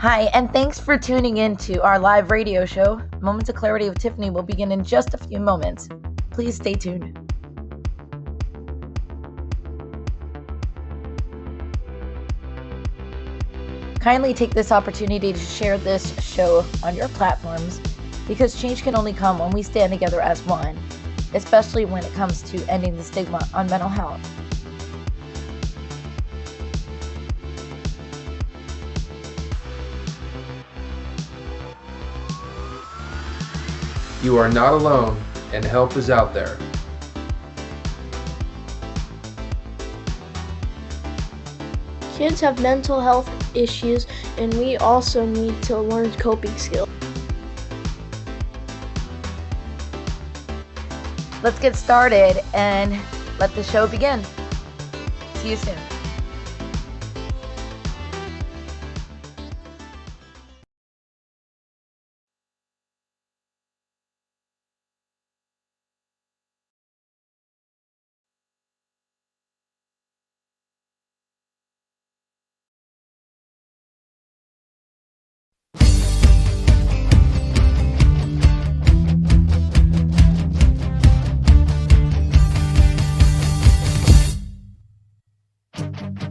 Hi, and thanks for tuning in to our live radio show. Moments of Clarity with Tiffany will begin in just a few moments. Please stay tuned. Kindly take this opportunity to share this show on your platforms because change can only come when we stand together as one, especially when it comes to ending the stigma on mental health. You are not alone, and help is out there. Kids have mental health issues, and we also need to learn coping skills. Let's get started and let the show begin. See you soon.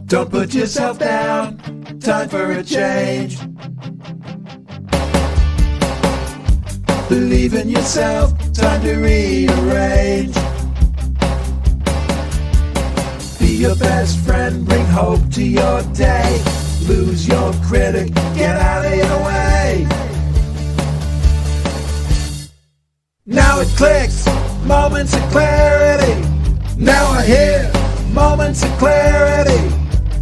Don't put yourself down, time for a change. Believe in yourself, time to rearrange. Be your best friend, bring hope to your day. Lose your critic, get out of your way. Now it clicks, moments of clarity. Now I hear moments of clarity.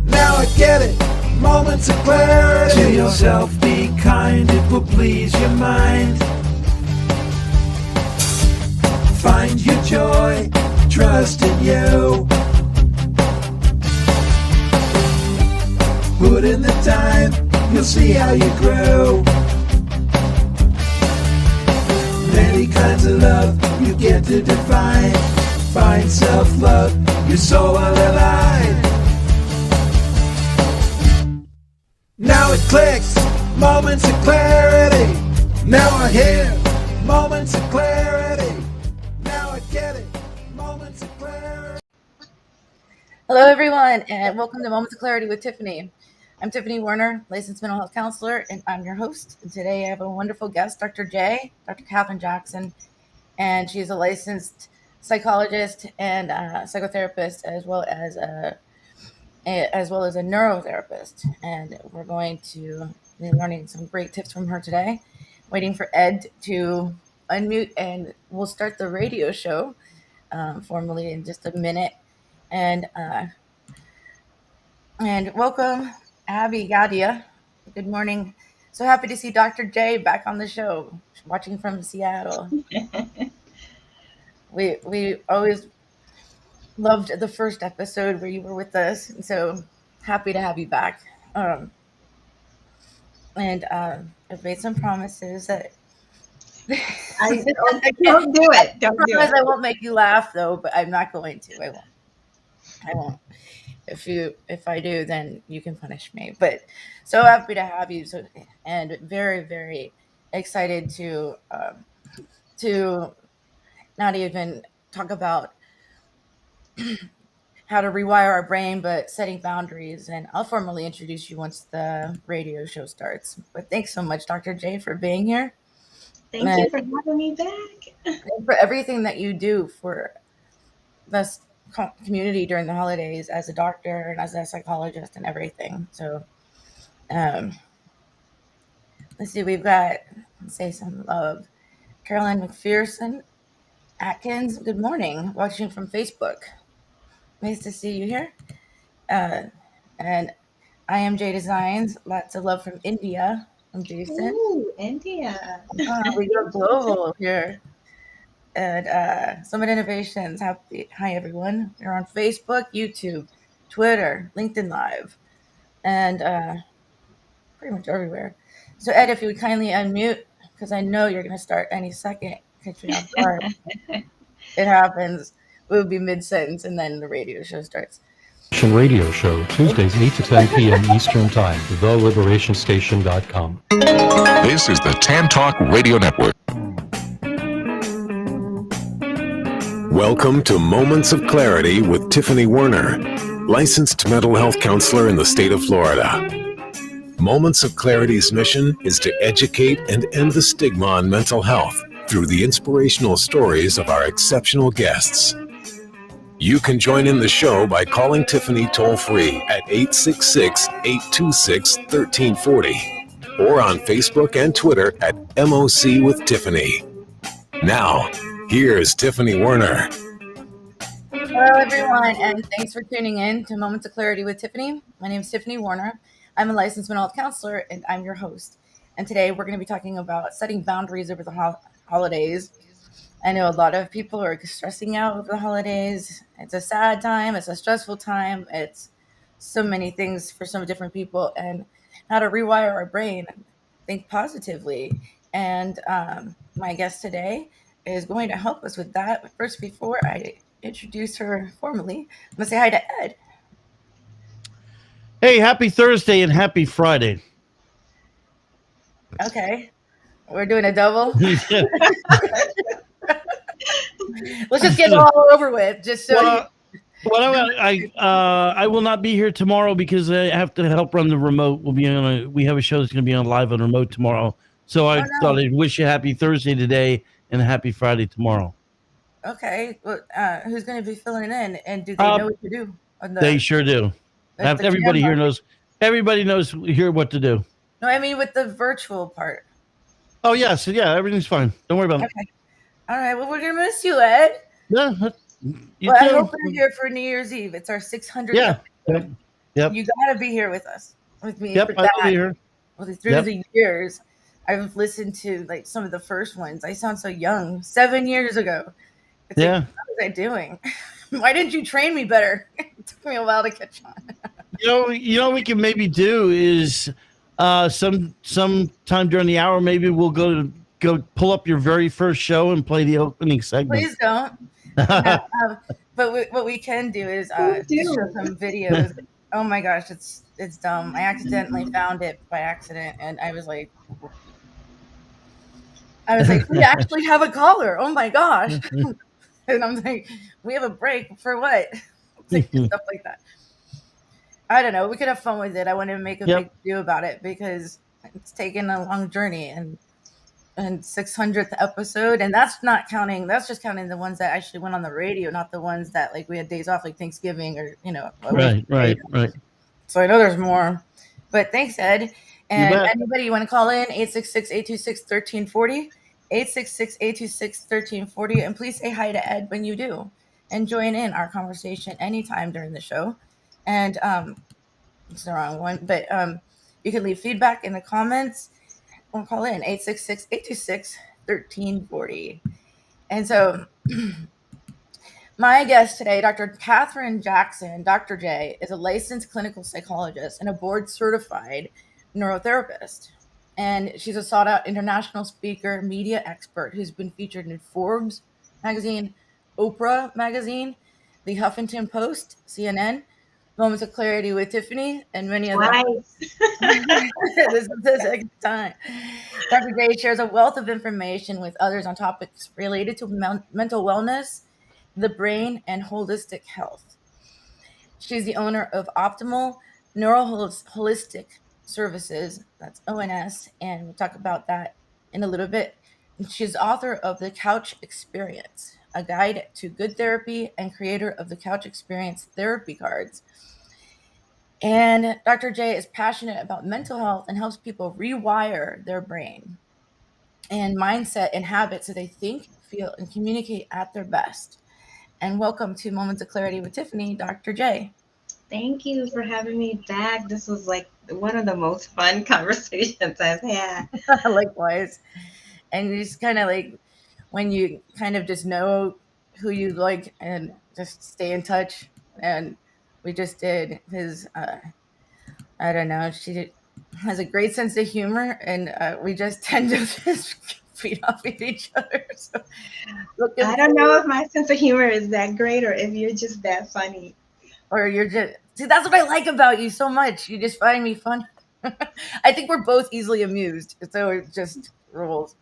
Now I get it, moments of clarity. To yourself be kind, it will please your mind. Find your joy, trust in you. Put in the time, you'll see how you grow. Many kinds of love you get to define. Find self-love, your soul will align. Now it clicks, moments of clarity. Now I hear moments of clarity. Now I get it, moments of clarity. Hello, everyone, and welcome to Moments of Clarity with Tiffany. I'm Tiffany Warner, licensed mental health counselor, and I'm your host. And today I have a wonderful guest, Dr. Catherine Jackson, and she's a licensed psychologist and psychotherapist, as well as a neurotherapist. And we're going to be learning some great tips from her today. Waiting for Ed to unmute, and we'll start the radio show formally in just a minute. And welcome, Abby Gadia. Good morning. So happy to see Dr. J back on the show, watching from Seattle. We always loved the first episode where you were with us, and so happy to have you back. I've made some promises that don't do it. Don't do it. I won't make you laugh though, but I'm not going to. I won't. If I do, then you can punish me. But so happy to have you. And very, very excited to not even talk about how to rewire our brain, but setting boundaries. And I'll formally introduce you once the radio show starts. But thanks so much, Dr. J, for being here. Thank you for having me back. And for everything that you do for this community during the holidays as a doctor and as a psychologist and everything. So let's see, we've got, say some love, Carolyn McPherson Atkins. Good morning, watching from Facebook. Nice to see you here. And IMJ Designs, lots of love from India, from Jason. Ooh, India. We go global here. And Summit Innovations, hi everyone. We're on Facebook, YouTube, Twitter, LinkedIn Live, and pretty much everywhere. So Ed, if you would kindly unmute, because I know you're going to start any second. Catch me off guard. It happens. We'll be mid-sentence and then the radio show starts. Radio show, Tuesdays 8 to 10 p.m. Eastern Time, TheLiberationStation.com. This is the Tan Talk Radio Network. Welcome to Moments of Clarity with Tiffany Werner, licensed mental health counselor in the state of Florida. Moments of Clarity's mission is to educate and end the stigma on mental health through the inspirational stories of our exceptional guests. You can join in the show by calling Tiffany toll-free at 866-826-1340 or on Facebook and Twitter at MOC with Tiffany. Now, here's Tiffany Werner. Hello, everyone, and thanks for tuning in to Moments of Clarity with Tiffany. My name is Tiffany Werner. I'm a licensed mental health counselor, and I'm your host. And today we're going to be talking about setting boundaries over the holidays. I know a lot of people are stressing out over the holidays. It's a sad time. It's a stressful time. It's so many things for some different people, and how to rewire our brain, think positively. And my guest today is going to help us with that. But first, before I introduce her formally, I'm going to say hi to Ed. Hey, happy Thursday and happy Friday. Okay. We're doing a double. Let's just get it all over with. Just so I will not be here tomorrow because I have to help run the remote. We have a show that's going to be on live on remote tomorrow. So I thought I'd wish you happy Thursday today and a happy Friday tomorrow. Okay. Well, who's going to be filling in, and do they know what to do? They sure do. Everybody here knows. Everybody knows here what to do. No, I mean with the virtual part. Oh yes, yeah, everything's fine. Don't worry about it. Okay. All right. Well, we're gonna miss you, Ed. Yeah. I hope you're here for New Year's Eve. It's our 600th. Yeah. Yep. You gotta be here with us, with me. Yep. For that. I'll be here. Well, through the years, I've listened to like some of the first ones. I sound so young. 7 years ago. It's like, what was I doing? Why didn't you train me better? It took me a while to catch on. You know what we can maybe do is sometime during the hour, maybe we'll go pull up your very first show and play the opening segment. Please don't. But what we can do is show some videos. Oh my gosh, it's dumb. I accidentally found it by accident, and I was like, we actually have a caller. Oh my gosh. And I'm like, we have a break for what? Stuff like that. I don't know. We could have fun with it. I want to make a big deal about it because it's taken a long journey, and 600th episode, and that's just counting the ones that actually went on the radio, not the ones that like we had days off like Thanksgiving or right. So I know there's more, but thanks, Ed. And anybody you want to call in, 866-826-1340, 866-826-1340, and please say hi to Ed when you do, and join in our conversation anytime during the show. And it's the wrong one, but you can leave feedback in the comments or call in 866-826-1340. And so my guest today, Dr. Catherine Jackson, Dr. J, is a licensed clinical psychologist and a board-certified neurotherapist. And she's a sought-out international speaker, media expert who's been featured in Forbes magazine, Oprah magazine, the Huffington Post, CNN, Moments of Clarity with Tiffany, and many others. This is the second time. Dr. J shares a wealth of information with others on topics related to mental wellness, the brain, and holistic health. She's the owner of Optimal Holistic Services, that's ONS, and we'll talk about that in a little bit. And she's author of The Couch Experience, a guide to good therapy, and creator of the Couch Experience therapy cards. And Dr. J is passionate about mental health and helps people rewire their brain and mindset and habits so they think, feel, and communicate at their best. And welcome to Moments of Clarity with Tiffany, Dr. J. Thank you for having me back. This was like one of the most fun conversations I've had. Likewise. And you just kind of like when you kind of just know who you like and just stay in touch. And we just did his, I don't know, she has a great sense of humor, and we just tend to just feed off of each other. So I don't know if my sense of humor is that great or if you're just that funny. Or you're just, See, that's what I like about you so much. You just find me funny. I think we're both easily amused, so it just rolls.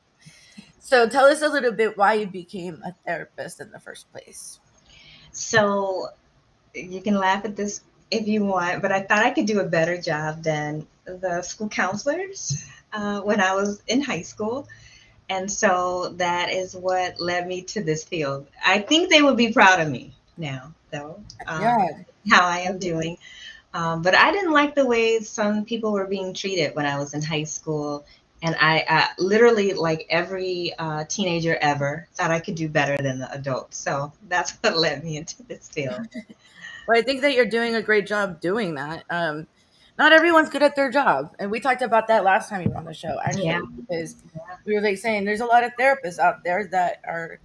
So tell us a little bit why you became a therapist in the first place. So you can laugh at this if you want, but I thought I could do a better job than the school counselors when I was in high school. And so that is what led me to this field. I think they would be proud of me now, though, Yeah. how I am doing. But I didn't like the way some people were being treated when I was in high school. And I literally, like every teenager ever, thought I could do better than the adults. So that's what led me into this field. Well, I think that you're doing a great job doing that. Not everyone's good at their job, and we talked about that last time you were on the show, Yeah. actually, because we were like saying there's a lot of therapists out there that are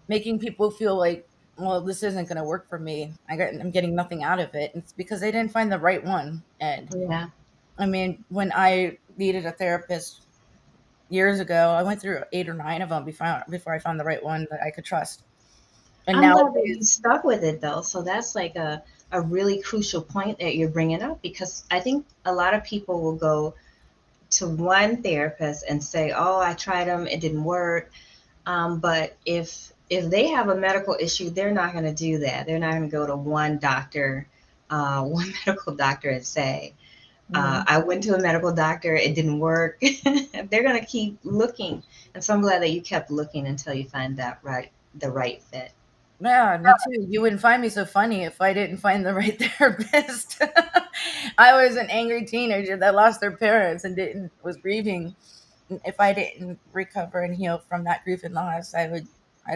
making people feel like, well, this isn't going to work for me. I'm getting nothing out of it. It's because they didn't find the right one. And Yeah. I mean, when I needed a therapist years ago, I went through 8 or 9 of them before I found the right one that I could trust. And I'm now, glad that you stuck with it though. So that's like a really crucial point that you're bringing up, because I think a lot of people will go to one therapist and say, "Oh, I tried them, it didn't work." But if they have a medical issue, they're not going to do that. They're not going to go to one doctor, one medical doctor, and say, "I went to a medical doctor, it didn't work." They're going to keep looking, and so I'm glad that you kept looking until you find the right fit. yeah, me too. You wouldn't find me so funny if I didn't find the right therapist. I was an angry teenager that lost their parents and didn't was grieving. If I didn't recover and heal from that grief and loss, I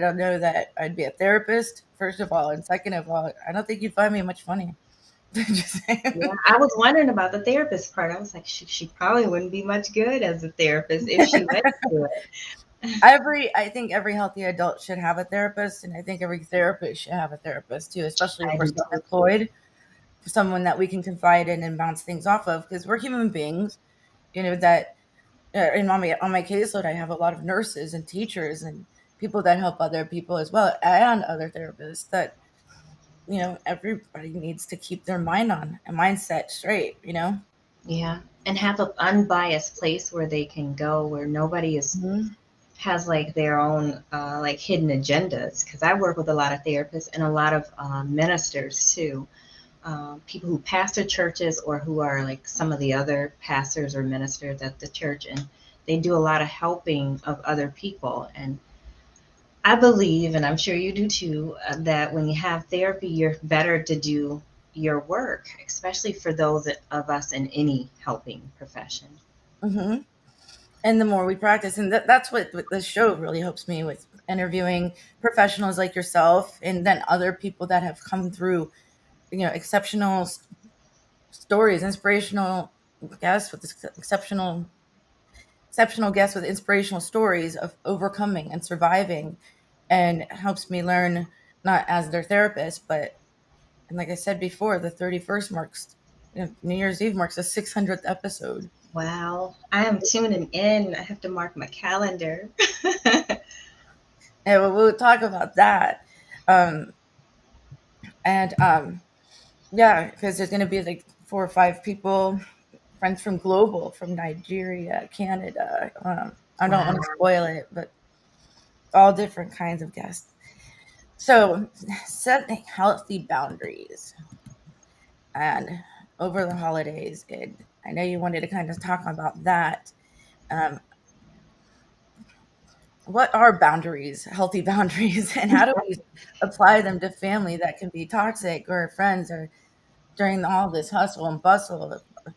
don't know that I'd be a therapist, first of all, and second of all, I don't think you'd find me much funny. Just saying. Yeah, I was wondering about the therapist part. I was like, she probably wouldn't be much good as a therapist if she went to it. I think every healthy adult should have a therapist, and I think every therapist should have a therapist too, especially if I we're do too. self-employed, for someone that we can confide in and bounce things off of, because we're human beings. That in on my caseload, I have a lot of nurses and teachers and people that help other people as well, and other therapists that everybody needs to keep their mindset straight. Yeah, and have an unbiased place where they can go, where nobody has like their own like hidden agendas. Because I work with a lot of therapists and a lot of ministers too, people who pastor churches or who are like some of the other pastors or ministers at the church, and they do a lot of helping of other people. And I believe, and I'm sure you do too, that when you have therapy, you're better to do your work, especially for those of us in any helping profession. hmm And the more we practice, and that's what this show really helps me with, interviewing professionals like yourself, and then other people that have come through, exceptional stories, inspirational guests with exceptional guests with inspirational stories of overcoming and surviving, and helps me learn, not as their therapist, but, and like I said before, the 31st marks, New Year's Eve marks the 600th episode. Wow, I am tuning in. I have to mark my calendar. And we'll talk about that. And yeah, because there's going to be like 4 or 5 people, friends from from Nigeria, Canada. I don't want to spoil it, but all different kinds of guests. So, setting healthy boundaries. And over the holidays, I know you wanted to kind of talk about that. Um, what are boundaries, healthy boundaries, and how do we apply them to family that can be toxic, or friends, or during all this hustle and bustle? A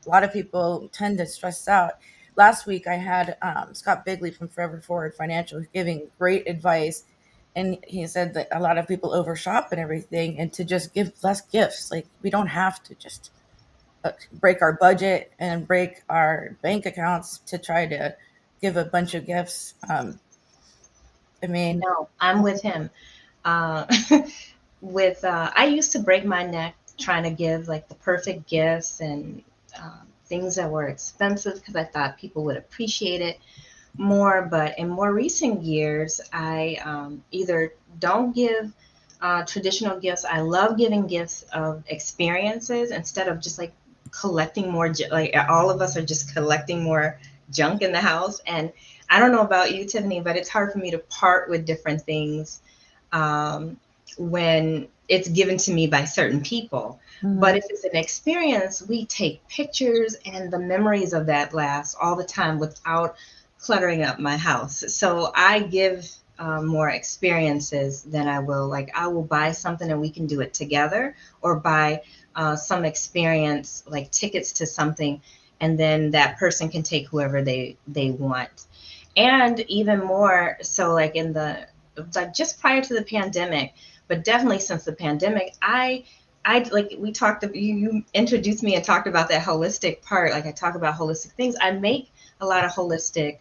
lot of people tend to stress out. Last week, I had Scott Bigley from Forever Forward Financial giving great advice. And he said that a lot of people overshop and everything, and to just give less gifts. Like, we don't have to just break our budget and break our bank accounts to try to give a bunch of gifts. I mean, No, I'm with him. Uh, I used to break my neck trying to give like the perfect gifts and things that were expensive because I thought people would appreciate it more. But in more recent years, I either don't give traditional gifts. I love giving gifts of experiences instead of just like collecting more, like all of us are just collecting more junk in the house. And I don't know about you, Tiffany, but it's hard for me to part with different things when it's given to me by certain people. But if it's an experience, we take pictures and the memories of that last all the time without cluttering up my house. So I give more experiences than I will, like I will buy something and we can do it together, or buy some experience like tickets to something, and then that person can take whoever they want. And even more so, like in the, like just prior to the pandemic, but definitely since the pandemic, I like we talked, you introduced me and talked about that holistic part. Like I talk about holistic things. I make a lot of holistic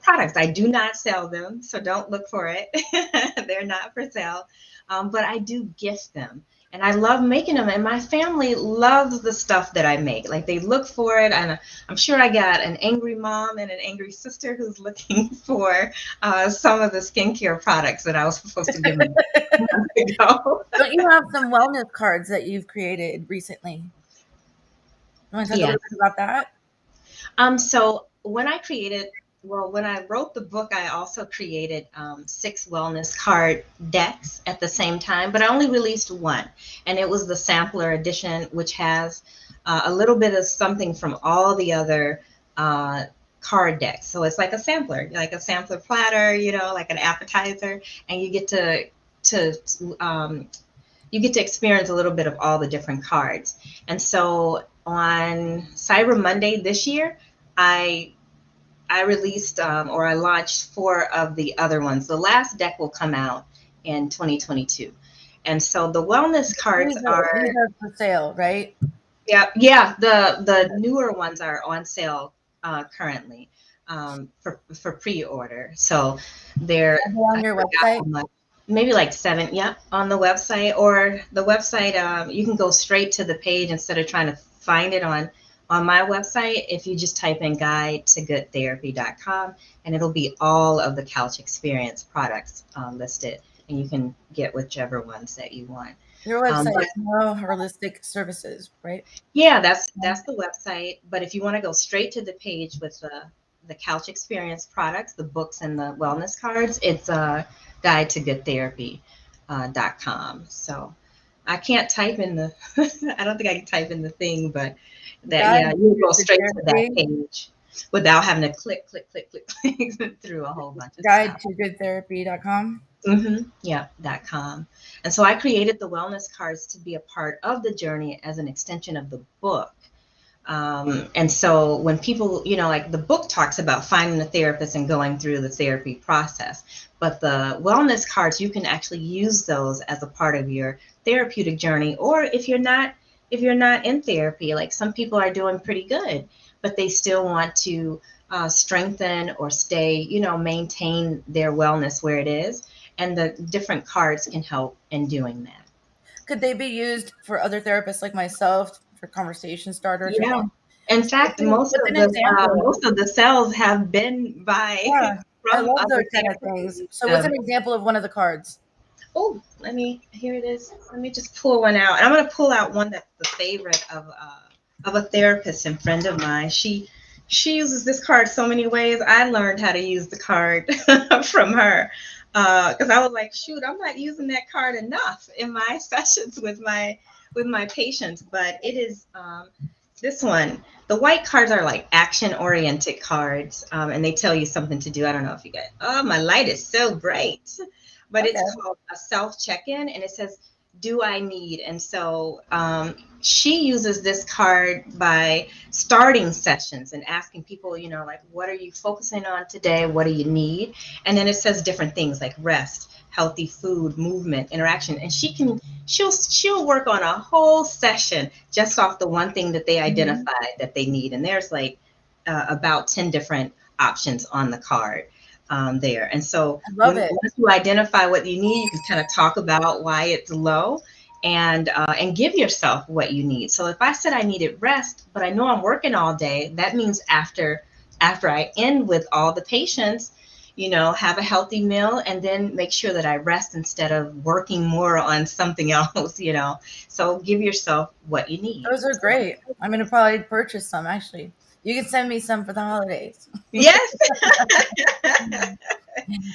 products. I do not sell them, so don't look for it. They're not for sale, but I do gift them. And I love making them, and my family loves the stuff that I make. Like they look for it, and I'm sure I got an angry mom and an angry sister who's looking for some of the skincare products that I was supposed to give them months ago. Don't you have some wellness cards that you've created recently? You want to talk a little bit about that? So when I created, well, when I wrote the book, I also created 6 wellness card decks at the same time, but I only released one, and it was the sampler edition, which has a little bit of something from all the other card decks. So it's like a sampler platter, you know, like an appetizer, and you get to experience a little bit of all the different cards. And so on Cyber Monday this year, I released or I launched 4 of the other ones. The last deck will come out in 2022. And so the wellness cards these are for sale, right? Yeah. The newer ones are on sale currently for pre-order. So they're on your website. Maybe like 7, on the website, or the website. You can go straight to the page instead of trying to find it on my website. If you just type in guide-to-goodtherapy.com, and it'll be all of the Couch Experience products listed, and you can get whichever ones that you want. Your website is More Holistic Services, right? Yeah, that's the website. But if you want to go straight to the page with the Couch Experience products, the books and the wellness cards, it's guide-to-goodtherapy.com. So I can't type in the I don't think I can type in the thing, but that you go straight to that page without having to click through a whole bunch of stuff. Guide-to-goodtherapy.com. .com. And so I created the wellness cards to be a part of the journey as an extension of the book. And so when people, you know, like the book talks about finding a therapist and going through the therapy process, but the wellness cards, you can actually use those as a part of your therapeutic journey. Or if you're not in therapy, like some people are doing pretty good, but they still want to strengthen or stay, you know, maintain their wellness where it is. And the different cards can help in doing that. Could they be used for other therapists like myself, for conversation starters? Yeah. In fact, most of the cells have been by. Yeah, I love those kind of things. So what's an example of one of the cards? Oh, here it is. Let me just pull one out. And I'm going to pull out one that's the favorite of a therapist and friend of mine. She uses this card so many ways. I learned how to use the card from her. Because I was like, shoot, I'm not using that card enough in my sessions with my patients. But it is this one. The white cards are like action-oriented cards, and they tell you something to do. I don't know if you get. Oh, my light is so bright. But It's called a self-check-in, and it says, do I need? And so she uses this card by starting sessions and asking people, you know, like, what are you focusing on today? What do you need? And then it says different things like rest, healthy food, movement, interaction. And she'll work on a whole session just off the one thing that they identified that they need. And there's like about 10 different options on the card. There. And so once you identify what you need, you can kind of talk about why it's low and give yourself what you need. So if I said I needed rest, but I know I'm working all day, that means after I end with all the patients, have a healthy meal, and then make sure that I rest instead of working more on something else, So give yourself what you need. Those are great. I'm going to probably purchase some, actually. You can send me some for the holidays. Yes.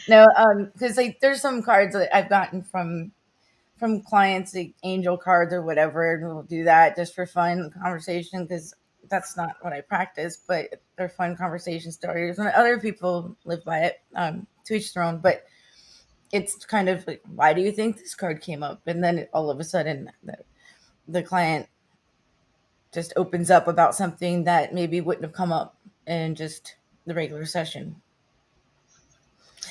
No, because there's some cards that I've gotten from clients, like angel cards or whatever, and we'll do that just for fun conversation, because that's not what I practice, but they're fun conversation starters, and other people live by it, to each their own. But it's kind of like, why do you think this card came up? And then all of a sudden the client just opens up about something that maybe wouldn't have come up in just the regular session.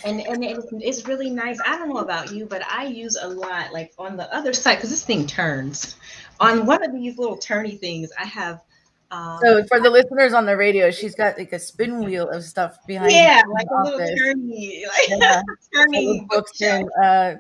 And it's really nice. I don't know about you, but I use a lot, like on the other side, because this thing turns. On one of these little turny things, I have. So for the listeners on the radio, she's got like a spin wheel of stuff behind. Yeah, like a little turny, turny books and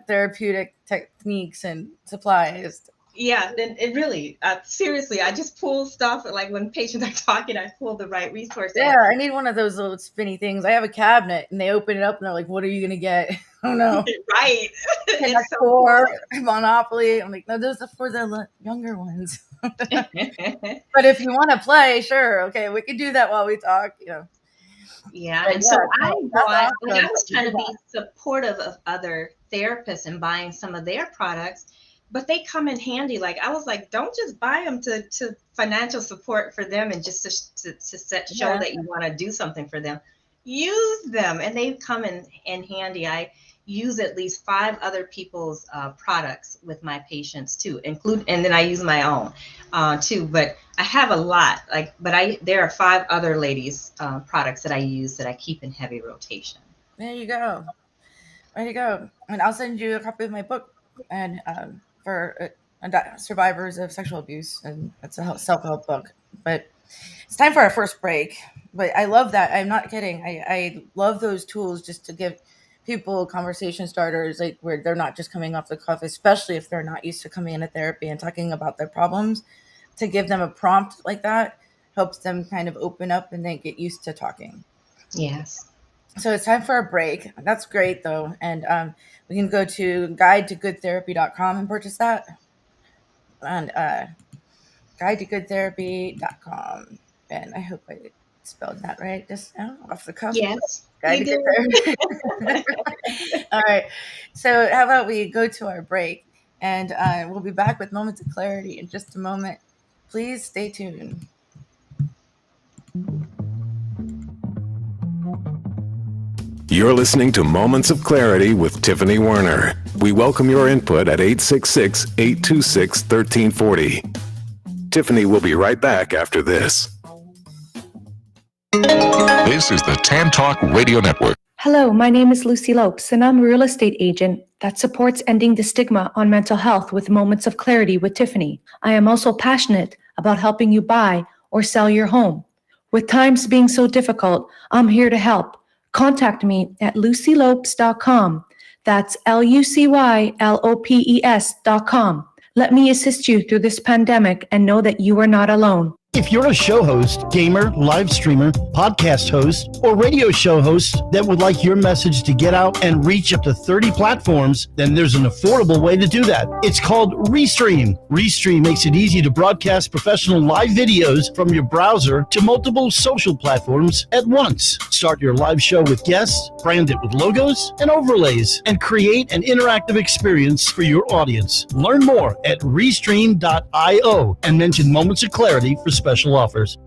therapeutic techniques and supplies. Yeah, then it really, seriously, I just pull stuff, like when patients are talking, I pull the right resources. Yeah, I need one of those little spinny things. I have a cabinet, and they open it up, and they're like, what are you going to get? I don't know. Right. Or Monopoly. I'm like, no, those are for the younger ones. But if you want to play, sure. Okay, we can do that while we talk, Yeah, but and so I was trying to be supportive of other therapists and buying some of their products, but they come in handy. Like, I was like, don't just buy them to financial support for them and just to show that you want to do something for them. Use them, and they come in handy. I use at least 5 other people's products with my patients too, and then I use my own too. But I have a lot, there are 5 other ladies' products that I use that I keep in heavy rotation. There you go. There you go. And I'll send you a copy of my book, and for survivors of sexual abuse, and it's a self-help book. But it's time for our first break. But I love that. I'm not kidding. I love those tools just to give people conversation starters, like where they're not just coming off the cuff, especially if they're not used to coming into therapy and talking about their problems. To give them a prompt like that helps them kind of open up and they get used to talking. Yes. So it's time for a break. That's great, though. And we can go to guidetogoodtherapy.com and purchase that. And guidetogoodtherapy.com. And I hope I spelled that right just now off the cuff. Yes. Guide to Good Therapy. All right. So how about we go to our break, and we'll be back with Moments of Clarity in just a moment. Please stay tuned. You're listening to Moments of Clarity with Tiffany Werner. We welcome your input at 866-826-1340. Tiffany will be right back after this. This is the Tam Talk Radio Network. Hello, my name is Lucy Lopes, and I'm a real estate agent that supports ending the stigma on mental health with Moments of Clarity with Tiffany. I am also passionate about helping you buy or sell your home. With times being so difficult, I'm here to help. Contact me at lucylopes.com. That's LUCYLOPES.com. Let me assist you through this pandemic and know that you are not alone. If you're a show host, gamer, live streamer, podcast host, or radio show host that would like your message to get out and reach up to 30 platforms, then there's an affordable way to do that. It's called Restream. Restream makes it easy to broadcast professional live videos from your browser to multiple social platforms at once. Start your live show with guests, brand it with logos and overlays, and create an interactive experience for your audience. Learn more at Restream.io and mention Moments of Clarity for special offers.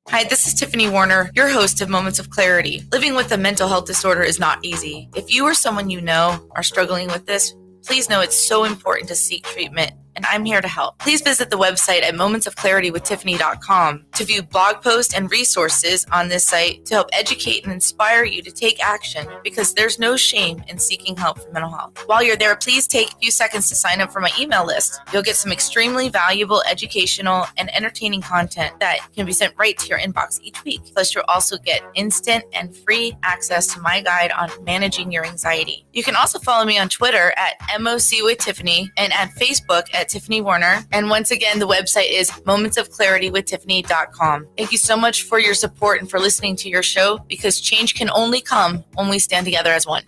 Hi, this is Tiffany Werner, your host of Moments of Clarity. Living with a mental health disorder is not easy. If you or someone you know are struggling with this, please know it's so important to seek treatment, and I'm here to help. Please visit the website at momentsofclaritywithtiffany.com to view blog posts and resources on this site to help educate and inspire you to take action, because there's no shame in seeking help for mental health. While you're there, please take a few seconds to sign up for my email list. You'll get some extremely valuable educational and entertaining content that can be sent right to your inbox each week. Plus, you'll also get instant and free access to my guide on managing your anxiety. You can also follow me on Twitter at MOC with Tiffany and at Facebook at at Tiffany Warner. And once again, the website is momentsofclaritywithtiffany.com. Thank you so much for your support and for listening to your show, because change can only come when we stand together as one.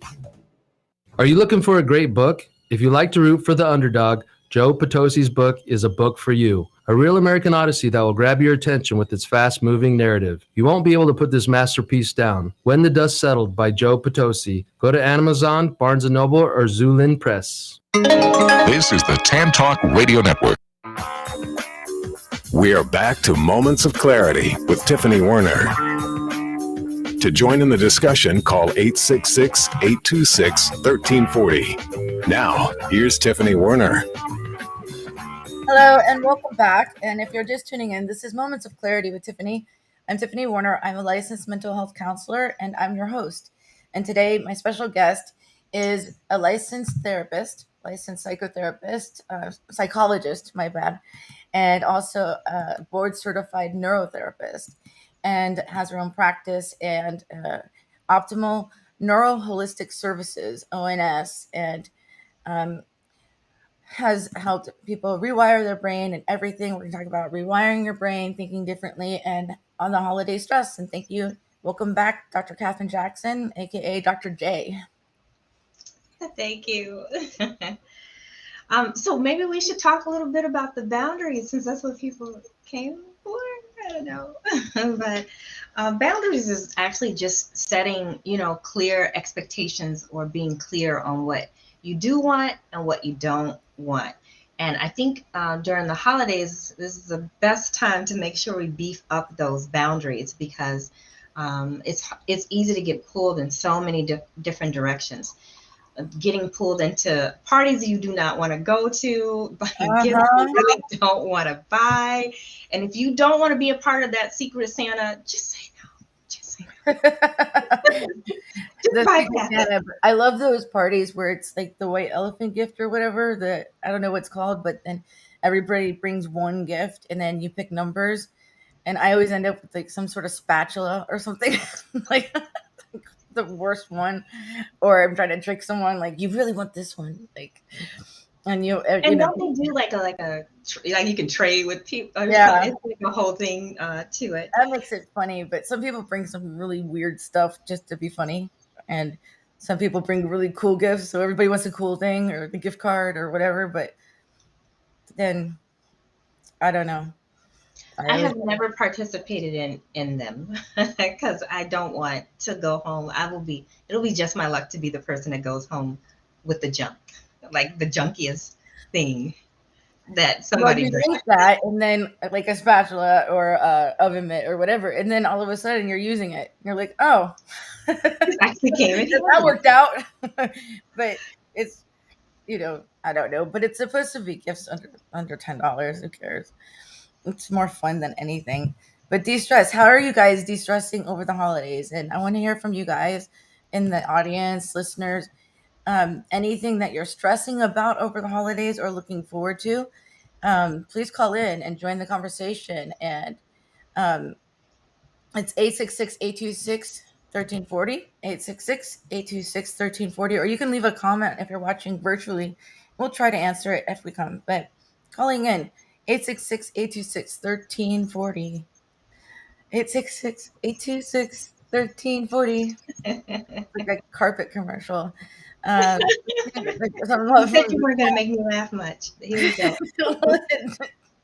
Are you looking for a great book? If you like to root for the underdog, Joe Potosi's book is a book for you. A real American Odyssey that will grab your attention with its fast-moving narrative. You won't be able to put this masterpiece down. When the Dust Settled by Joe Potosi. Go to Amazon, Barnes & Noble, or Zulin Press. This is the Tam Talk Radio Network. We are back to Moments of Clarity with Tiffany Warner. To join in the discussion, call 866-826-1340. Now, here's Tiffany Warner. Hello and welcome back. And if you're just tuning in, this is Moments of Clarity with Tiffany. I'm Tiffany Warner. I'm a licensed mental health counselor and I'm your host. And today my special guest is a licensed therapist, licensed psychotherapist, psychologist, and also a board certified neurotherapist, and has her own practice and Optimal Neuro Holistic Services, ONS, and has helped people rewire their brain and everything. We're going to talk about rewiring your brain, thinking differently, and on the holiday stress. And thank you. Welcome back, Dr. Katherine Jackson, aka Dr. J. Thank you. So maybe we should talk a little bit about the boundaries, since that's what people came for. I don't know. But boundaries is actually just setting, clear expectations, or being clear on what you do want and what you don't want. And I think during the holidays, this is the best time to make sure we beef up those boundaries, because it's easy to get pulled in so many different directions. Getting pulled into parties you do not want to go to, buying gifts you really don't want to buy. And if you don't want to be a part of that Secret Santa, just say no. Just say no. Santa, I love those parties where it's like the white elephant gift or whatever, I don't know what it's called, but then everybody brings one gift and then you pick numbers. And I always end up with like some sort of spatula or something like the worst one, or I'm trying to trick someone like, you really want this one, like, and don't they do like you can trade with people? Yeah, it's like a whole thing to it. That makes it funny. But some people bring some really weird stuff just to be funny, and some people bring really cool gifts, so everybody wants a cool thing or the gift card or whatever. But then I don't know. I have never participated in them because I don't want to go home. It'll be just my luck to be the person that goes home with the junk, like the junkiest thing that somebody brings that, and then like a spatula or a oven mitt or whatever, and then all of a sudden you're using it. You're like, oh, actually came in. That worked out. But it's, I don't know, but it's supposed to be gifts under $10. Who cares? It's more fun than anything. But de-stress. How are you guys de-stressing over the holidays? And I want to hear from you guys in the audience, listeners. Anything that you're stressing about over the holidays or looking forward to, please call in and join the conversation. And it's 866-826-1340, 866-826-1340, or you can leave a comment if you're watching virtually. We'll try to answer it if we come. But calling in, 866-826-1340. 866-826-1340. Like a carpet commercial. You said you weren't going to make me laugh much. Here we go.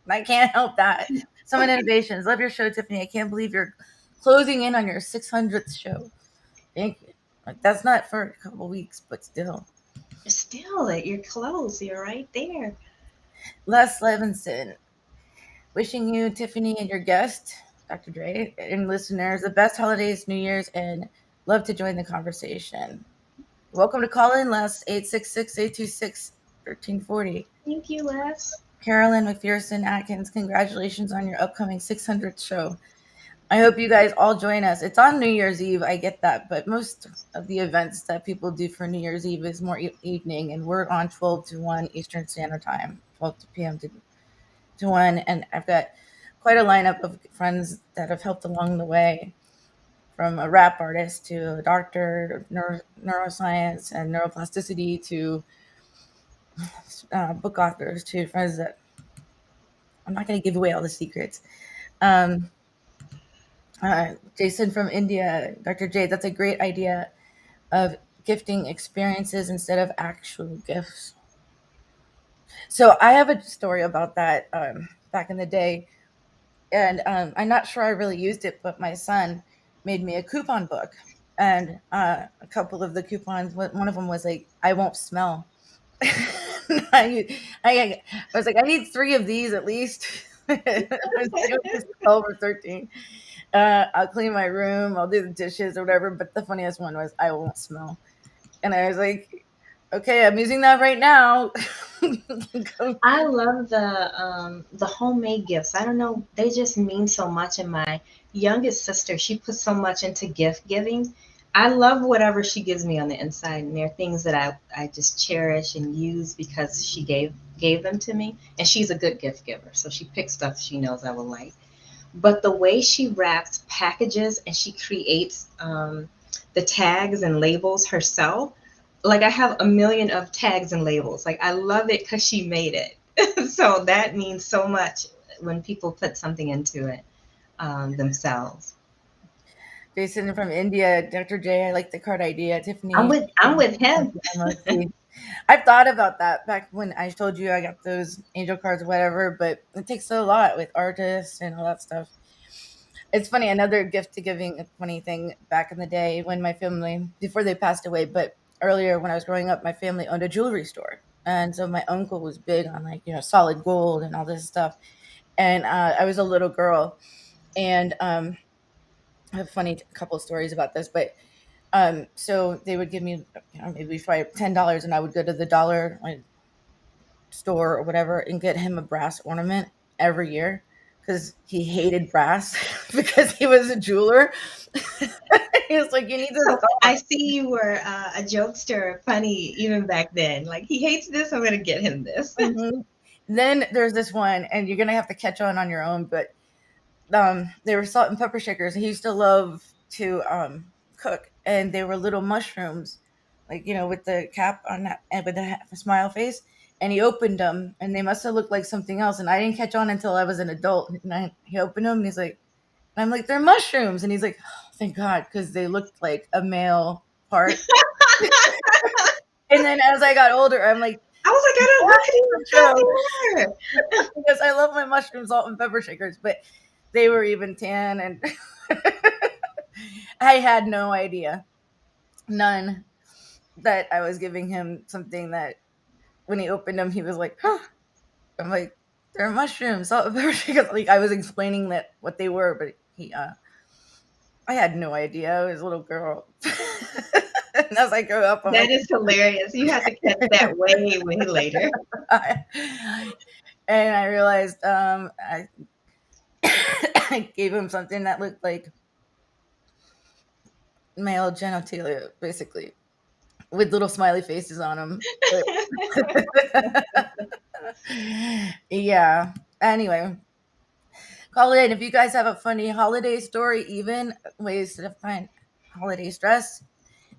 I can't help that. Summit Innovations. Love your show, Tiffany. I can't believe you're closing in on your 600th show. Thank you. Like, that's not for a couple weeks, but still. Still, you're close. You're right there. Les Levinson, wishing you, Tiffany, and your guest, Dr. Dre, and listeners, the best holidays, New Year's, and love to join the conversation. Welcome to call in, Les, 866-826-1340. Thank you, Les. Carolyn McPherson Atkins, congratulations on your upcoming 600th show. I hope you guys all join us. It's on New Year's Eve, I get that, but most of the events that people do for New Year's Eve is more evening, and we're on 12 to 1 Eastern Standard Time, 12 p.m. to 1, and I've got quite a lineup of friends that have helped along the way, from a rap artist to a doctor, neuroscience and neuroplasticity, to book authors, two friends that I'm not going to give away all the secrets. Um, Jason from India, Dr. J, that's a great idea of gifting experiences instead of actual gifts. So I have a story about that back in the day, and I'm not sure I really used it, but my son made me a coupon book, and a couple of the coupons, one of them was like, "I won't smell." I was like, I need 3 of these at least. I was 12 or 13. I'll clean my room, I'll do the dishes or whatever. But the funniest one was, I won't smell. And I was like, okay, I'm using that right now. I love the homemade gifts. I don't know, they just mean so much. And my youngest sister, she puts so much into gift giving. I love whatever she gives me on the inside, and they're things that I just cherish and use because she gave them to me. And she's a good gift giver, so she picks stuff she knows I will like. But the way she wraps packages and she creates the tags and labels herself, like I have a million of tags and labels. Like I love it because she made it. So that means so much when people put something into it themselves. Jason from India, Dr. J, I like the card idea. Tiffany, I'm with him. I've thought about that back when I told you I got those angel cards or whatever, but it takes a lot with artists and all that stuff. It's funny, another gift to giving, a funny thing back in the day when my family, before they passed away, but earlier when I was growing up, my family owned a jewelry store. And so my uncle was big on like, solid gold and all this stuff. And I was a little girl, and I have a funny couple of stories about this, but so they would give me, maybe $10, and I would go to the dollar store or whatever and get him a brass ornament every year because he hated brass because he was a jeweler. He was like, "You need to So stop." I see you were a jokester, funny even back then. Like he hates this, I'm gonna get him this. Mhm. Then there's this one, and you're gonna have to catch on your own, but they were salt and pepper shakers. He used to love to cook, and they were little mushrooms, like with the cap on that and with the smile face. And he opened them, and they must have looked like something else. And I didn't catch on until I was an adult. And he opened them, and he's like, and I'm like, they're mushrooms, and he's like, oh, thank God, because they looked like a male part. And then as I got older, I'm like, I was like, I don't know what you were. because I love my mushroom salt and pepper shakers, but they were even tan, and I had no idea, none, that I was giving him something that when he opened them, he was like, huh. I'm like, they're mushrooms, salt and pepper shakers. Like I was explaining that what they were, but I had no idea. I was a little girl. And as I grew up, That is hilarious. You had to catch that way, way later. And I realized I I gave him something that looked like male genitalia, basically, with little smiley faces on them. Yeah. Anyway, call it in if you guys have a funny holiday story, even ways to define holiday stress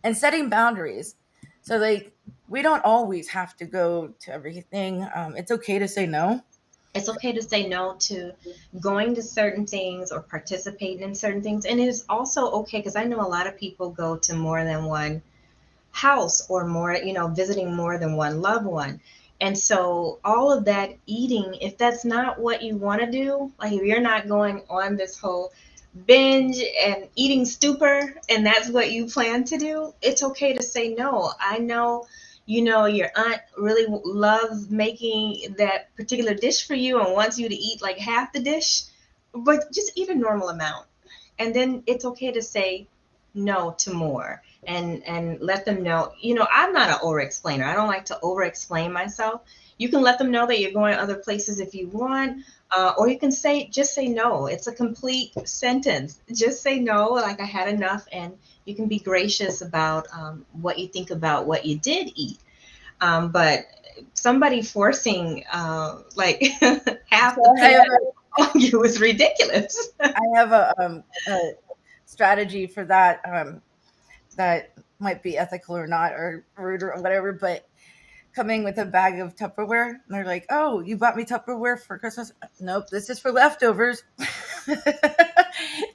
and setting boundaries. So, like, we don't always have to go to everything. It's okay to say no. It's okay to say no to going to certain things or participating in certain things. And it is also okay because I know a lot of people go to more than one house or more, visiting more than one loved one. And so all of that eating, if that's not what you want to do, like if you're not going on this whole binge and eating stupor and that's what you plan to do, it's okay to say no. I know, your aunt really loves making that particular dish for you and wants you to eat like half the dish, but just eat a normal amount. And then it's okay to say no to more and let them know, I'm not an over explainer. I don't like to over explain myself. You can let them know that you're going to other places if you want, or you can just say no. It's a complete sentence. Just say no, like I had enough, and you can be gracious about what you think about what you did eat. But somebody forcing like half the pan on you is ridiculous. I have a strategy for that that might be ethical or not, or rude or whatever, but coming with a bag of Tupperware, and they're like, "Oh, you bought me Tupperware for Christmas?" Nope, this is for leftovers.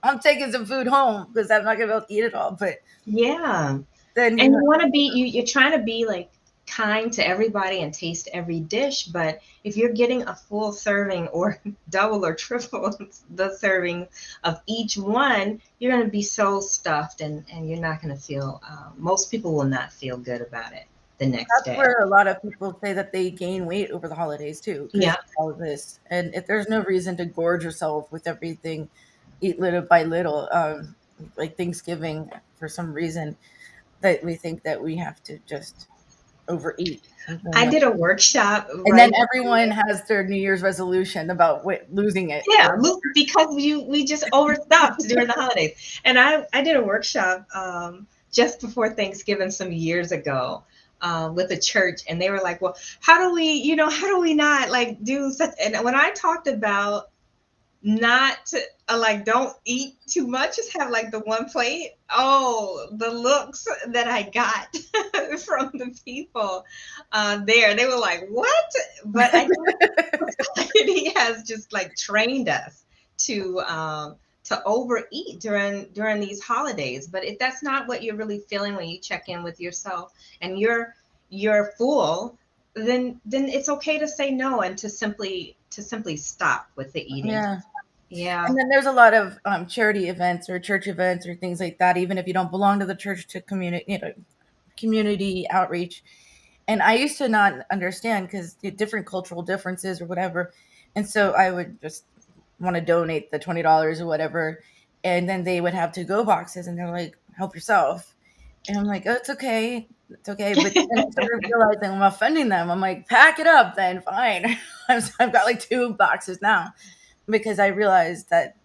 I'm taking some food home because I'm not gonna be able to eat it all. But Yeah. then And you want to be you're trying to be like kind to everybody and taste every dish, but if you're getting a full serving or double or triple the serving of each one, you're going to be so stuffed, and you're not going to feel most people will not feel good about it the next that's day. where a lot of people say that they gain weight over the holidays too, because Yeah. of all of this. And if there's no reason to gorge yourself with everything, eat little by little. Like Thanksgiving, for some reason, that we think that we have to just overeat. I did a workshop And then right. everyone has their New Year's resolution about losing it. Yeah, because we just overstuffed during the holidays. And I did a workshop just before Thanksgiving some years ago with a church, and they were like, "Well, how do we not like do such?" And when I talked about not like don't eat too much, just have like the one plate. Oh, the looks that I got from the people there, they were like, "What?" But I think society has just like trained us to overeat during these holidays. But if that's not what you're really feeling when you check in with yourself and you're full, then it's okay to say no and to simply stop with the eating. Yeah. Yeah. And then there's a lot of charity events or church events or things like that, even if you don't belong to the church, to community outreach. And I used to not understand because different cultural differences or whatever. And so I would just want to donate the $20 or whatever. And then they would have to-go boxes and they're like, help yourself. And I'm like, oh, it's okay. It's okay. But then I started realizing I'm offending them. I'm like, pack it up then. Fine. I've got like 2 boxes now because I realized that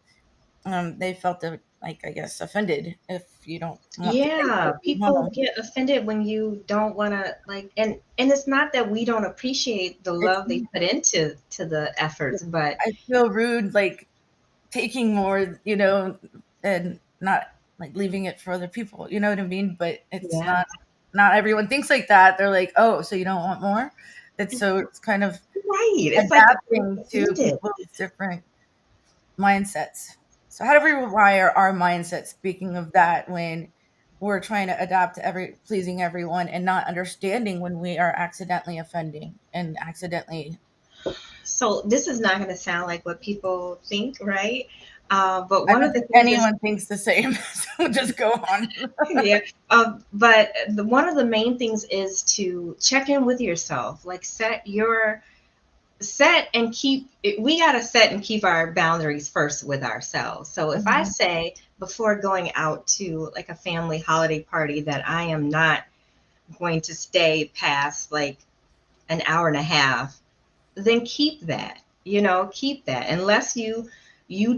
they felt like, I guess, offended if you don't want Yeah, to people get offended when you don't want to like, and it's not that we don't appreciate the love they put into the efforts, but I feel rude, like taking more, and not like leaving it for other people. You know what I mean? But it's yeah, not everyone thinks like that. They're like, oh, so you don't want more? It's kind of right. It's like adapting to offended. people's different mindsets. So how do we rewire our mindset? Speaking of that, when we're trying to adapt to pleasing everyone and not understanding when we are accidentally offending and accidentally. So this is not going to sound like what people think, right? But I one don't of the think things anyone thinks the same. So just go on. yeah. But one of the main things is to check in with yourself, like set and keep we got to set and keep our boundaries first with ourselves. So if I say before going out to like a family holiday party that I am not going to stay past like an hour and a half, then keep that unless you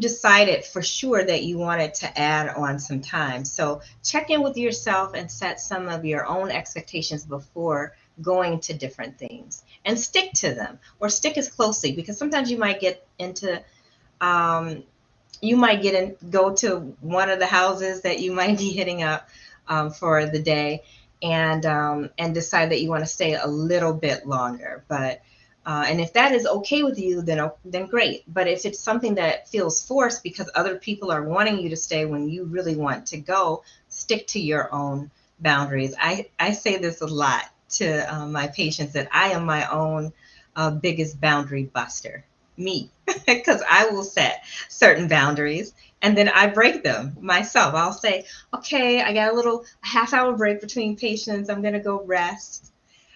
decided for sure that you wanted to add on some time. So check in with yourself and set some of your own expectations before going to different things and stick to them, or stick as closely, because sometimes you might get into go to one of the houses that you might be hitting up for the day, and decide that you want to stay a little bit longer. But and if that is okay with you, then great. But if it's something that feels forced because other people are wanting you to stay when you really want to go, stick to your own boundaries. I say this a lot to my patients, that I am my own biggest boundary buster, me, because I will set certain boundaries and then I break them myself. I'll say, okay, I got a half-hour break between patients. I'm going to go rest.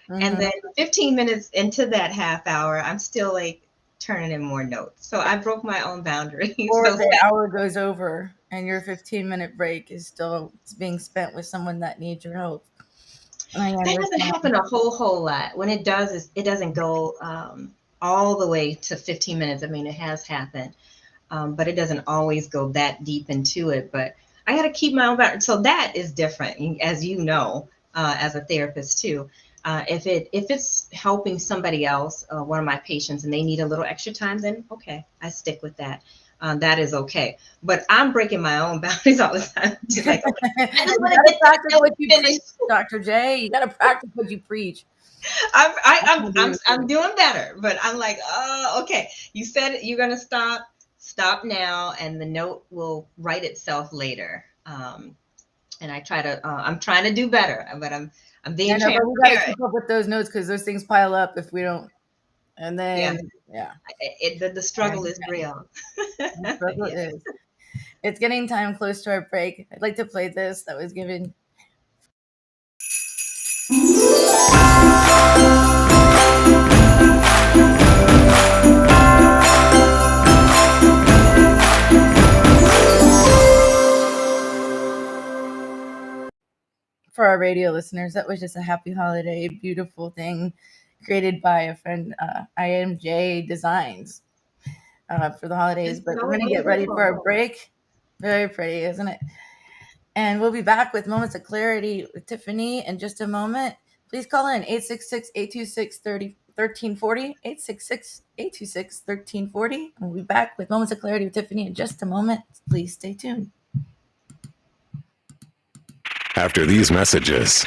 And then 15 minutes into that half hour, I'm still like turning in more notes. So I broke my own boundaries. Or So the hour goes over and your 15-minute break is still being spent with someone that needs your help. that doesn't happen a whole lot. When it does, it doesn't go all the way to 15 minutes. I mean, it has happened, but it doesn't always go that deep into it. But I got to keep my own boundaries. So that is different, as you know, as a therapist too. If it's helping somebody else, one of my patients, and they need a little extra time, then okay, I stick with that. That is okay. But I'm breaking my own boundaries all the time. Like, I just want to practice what you preach, Dr. J. You got to practice what you preach. I'm doing better, but I'm like, oh, okay. You said you're gonna stop. Stop now, and the note will write itself later. And I'm trying to do better, but I'm being but we gotta transparent. keep up with those notes because those things pile up if we don't. And then, yeah. The struggle is real. The struggle is. It's getting time close to our break. I'd like to play this that was given. For our radio listeners, that was just a happy holiday, beautiful thing created by a friend, IMJ Designs, for the holidays. But we're going to get ready for our break. Very pretty, isn't it? And we'll be back with Moments of Clarity with Tiffany in just a moment. Please call in 866-826-1340, 866-826-1340. We'll be back with Moments of Clarity with Tiffany in just a moment. Please stay tuned. After these messages,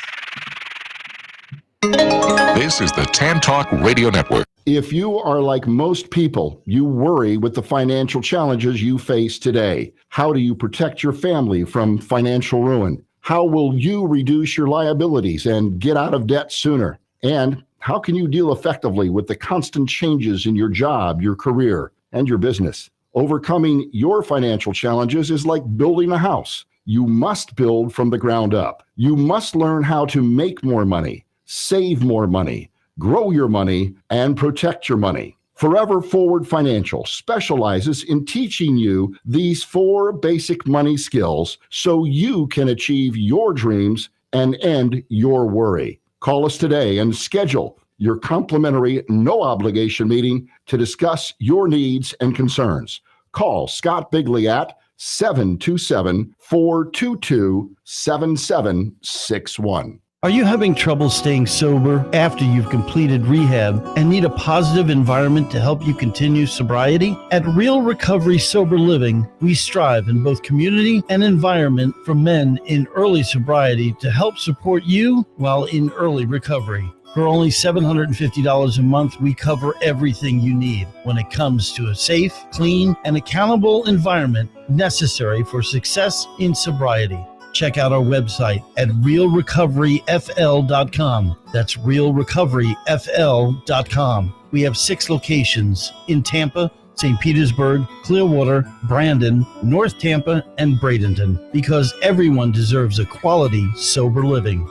This is the Tan Talk Radio Network. If you are like most people, you worry with the financial challenges you face today. How do you protect your family from financial ruin? How will you reduce your liabilities and get out of debt sooner? And how can you deal effectively with the constant changes in your job, your career, and your business? Overcoming your financial challenges is like building a house. You must build from the ground up. You must learn how to make more money, save more money, grow your money, and protect your money. Forever Forward Financial specializes in teaching you these 4 basic money skills so you can achieve your dreams and end your worry. Call us today and schedule your complimentary, no obligation meeting to discuss your needs and concerns. Call Scott Bigley at 727-422-7761. Are you having trouble staying sober after you've completed rehab and need a positive environment to help you continue sobriety? At Real Recovery Sober Living, we strive in both community and environment for men in early sobriety to help support you while in early recovery. For only $750 a month, we cover everything you need when it comes to a safe, clean, and accountable environment necessary for success in sobriety. Check out our website at realrecoveryfl.com. That's realrecoveryfl.com. We have 6 locations in Tampa, St. Petersburg, Clearwater, Brandon, North Tampa, and Bradenton, because everyone deserves a quality, sober living.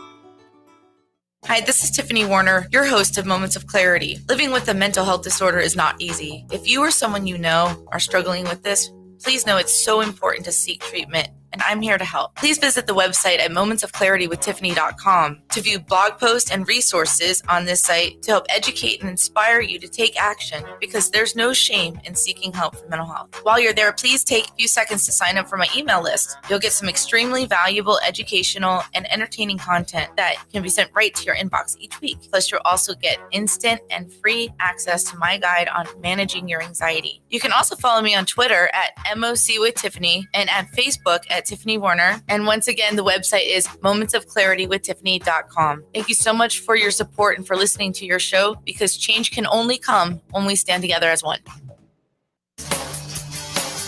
Hi, this is Tiffany Warner, your host of Moments of Clarity. Living with a mental health disorder is not easy. If you or someone you know are struggling with this, please know it's so important to seek treatment, and I'm here to help. Please visit the website at momentsofclaritywithtiffany.com to view blog posts and resources on this site to help educate and inspire you to take action, because there's no shame in seeking help for mental health. While you're there, please take a few seconds to sign up for my email list. You'll get some extremely valuable educational and entertaining content that can be sent right to your inbox each week. Plus, you'll also get instant and free access to my guide on managing your anxiety. You can also follow me on Twitter at MOC with Tiffany and at Facebook at Tiffany Warner. And once again, the website is momentsofclaritywithtiffany.com. Thank you so much for your support and for listening to your show, because change can only come when we stand together as one.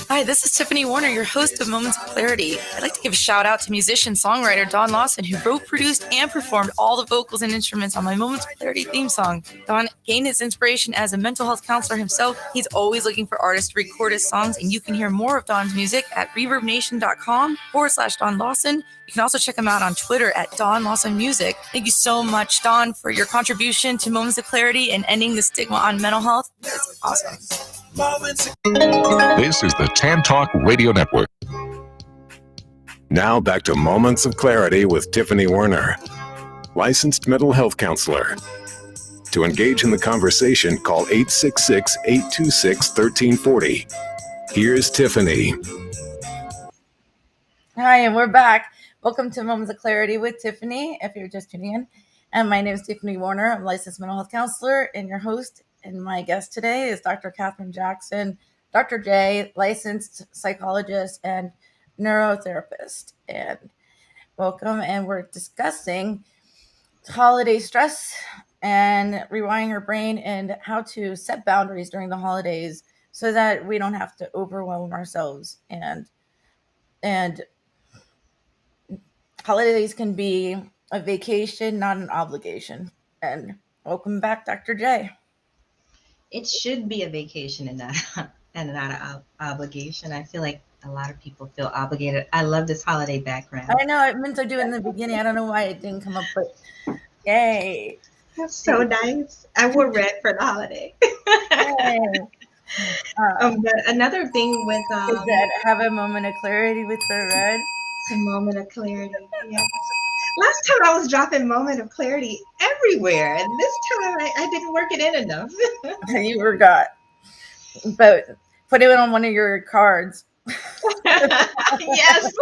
Hi, this is Tiffany Warner, your host of Moments of Clarity. I'd like to give a shout out to musician-songwriter Don Lawson, who wrote, produced, and performed all the vocals and instruments on my Moments of Clarity theme song. Don gained his inspiration as a mental health counselor himself. He's always looking for artists to record his songs, and you can hear more of Don's music at reverbnation.com/Don Lawson. You can also check him out on Twitter at Don Lawson Music. Thank you so much, Don, for your contribution to Moments of Clarity and ending the stigma on mental health. It's awesome. This is the Tan Talk Radio Network. now back to Moments of Clarity with Tiffany Werner, licensed mental health counselor. To engage in the conversation, call 866-826-1340. Here's Tiffany. Hi, and we're back. Welcome to Moments of Clarity with Tiffany, if you're just tuning in. And my name is Tiffany Warner. I'm a licensed mental health counselor and your host. And my guest today is Dr. Catherine Jackson, Dr. J, licensed psychologist and neurotherapist. And welcome. And we're discussing holiday stress and rewiring our brain and how to set boundaries during the holidays so that we don't have to overwhelm ourselves. And holidays can be a vacation, not an obligation. And welcome back, Dr. J. It should be a vacation and not and not an obligation. I feel like a lot of people feel obligated. I love this holiday background. I know I meant to do it in the beginning. I don't know why it didn't come up, but yay. That's so nice. I wore red for the holiday. But another thing with is that have a moment of clarity with the red. A moment of clarity. Yeah. Last time I was dropping moment of clarity everywhere, and this time I didn't work it in enough. You forgot, but put it on one of your cards. Yes.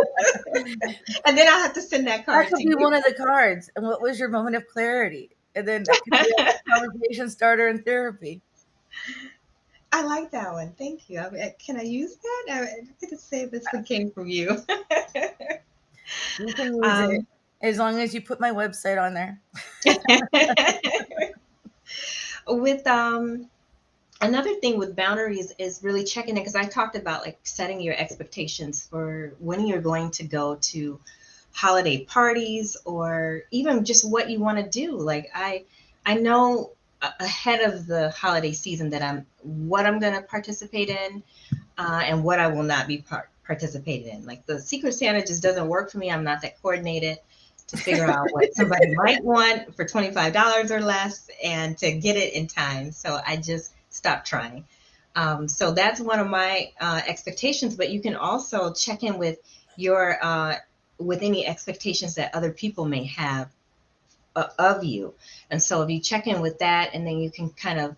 And then I'll have to send that card. That could be one of the cards. And what was your moment of clarity? And then that could be a conversation starter in therapy. I like that one. Thank you. Can I use that? I'm going to say this one came from you. You can use it as long as you put my website on there. With another thing with boundaries is really checking it, because I talked about like setting your expectations for when you're going to go to holiday parties or even just what you want to do. Like I know ahead of the holiday season that what I'm going to participate in and what I will not be participating in. Like the Secret Santa just doesn't work for me. I'm not that coordinated to figure out what somebody might want for $25 or less and to get it in time. So I just stopped trying. So that's one of my expectations, but you can also check in with your with any expectations that other people may have of you. And so if you check in with that, and then you can kind of,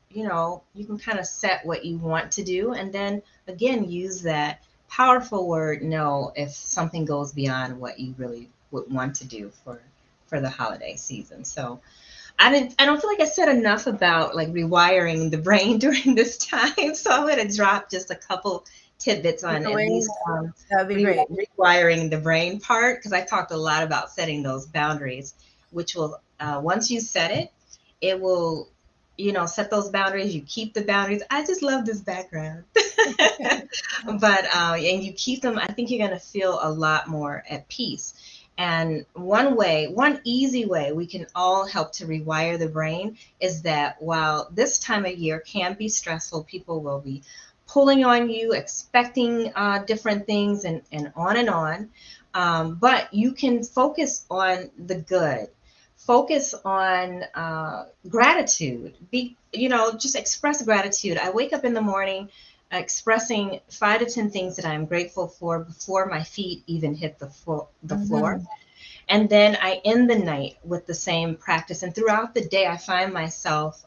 set what you want to do. And then again, use that powerful word no if something goes beyond what you really would want to do for the holiday season. So I don't feel like I said enough about like rewiring the brain during this time. So I'm going to drop just a couple tidbits on at least that'd be great. Rewiring the brain part, because I talked a lot about setting those boundaries, which will once you set it, it will set those boundaries. You keep the boundaries. I just love this background. But and you keep them, I think you're going to feel a lot more at peace. And one easy way we can all help to rewire the brain is that while this time of year can be stressful, people will be pulling on you, expecting different things and on. But you can focus on the good. Focus on gratitude. Just express gratitude. I wake up in the morning expressing 5 to 10 things that I'm grateful for before my feet even hit the floor. And then I end the night with the same practice. And throughout the day, I find myself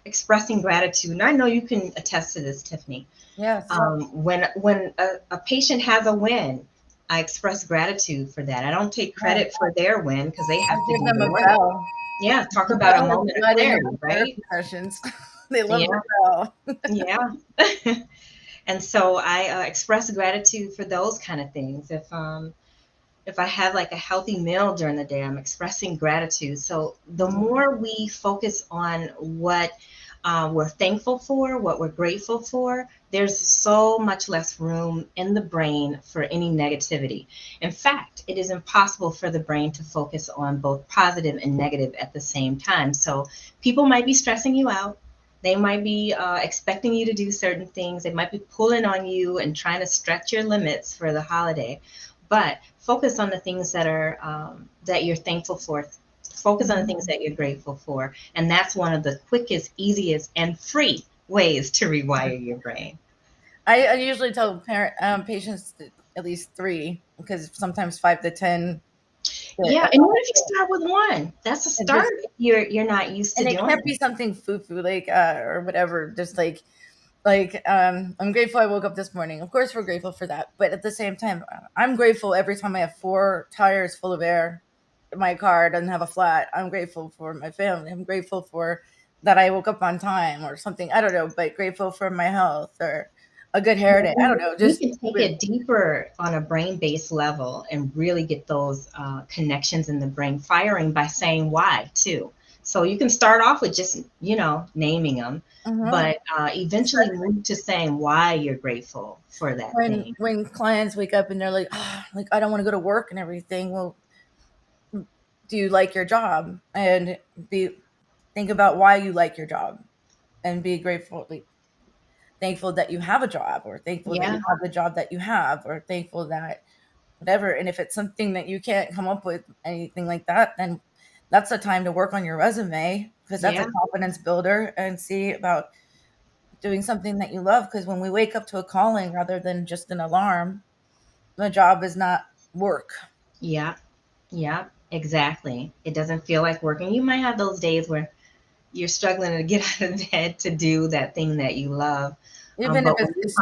expressing gratitude. And I know you can attest to this, Tiffany. Yes. When a patient has a win, I express gratitude for that. I don't take credit for their win because they have to give do them the a work. bell. Yeah, talk about a moment of clarity, right? Sessions. They love the bell. Yeah. And so I express gratitude for those kind of things. If I have like a healthy meal during the day, I'm expressing gratitude. So the more we focus on what we're thankful for, what we're grateful for, there's so much less room in the brain for any negativity. In fact, it is impossible for the brain to focus on both positive and negative at the same time. So people might be stressing you out. They might be expecting you to do certain things. They might be pulling on you and trying to stretch your limits for the holiday. But focus on the things that are that you're thankful for. Focus on the things that you're grateful for. And that's one of the quickest, easiest, and free ways to rewire your brain. I usually tell patients at least 3, because sometimes 5 to 10. Yeah, and what if you start with 1? That's a start. You're not used to doing. And it can't be something foo-foo like or whatever. Just like I'm grateful I woke up this morning. Of course, we're grateful for that, but at the same time, I'm grateful every time I have 4 tires full of air. My car doesn't have a flat. I'm grateful for my family. I'm grateful for that I woke up on time or something. I don't know, but grateful for my health or a good hair day. I don't know. Just you can take it deeper on a brain-based level and really get those connections in the brain firing by saying why too. So you can start off with just, naming them, but eventually move to saying why you're grateful for that thing. When clients wake up and they're like, like, I don't want to go to work and everything. Well, do you like your job? And think about why you like your job, and be thankful that you have a job, or thankful that you have the job that you have, or thankful that whatever. And if it's something that you can't come up with anything like that, then that's a time to work on your resume, because that's a confidence builder, and see about doing something that you love. Because when we wake up to a calling rather than just an alarm, the job is not work. Yeah, exactly. It doesn't feel like working. You might have those days where you're struggling to get out of bed to do that thing that you love. Even if it's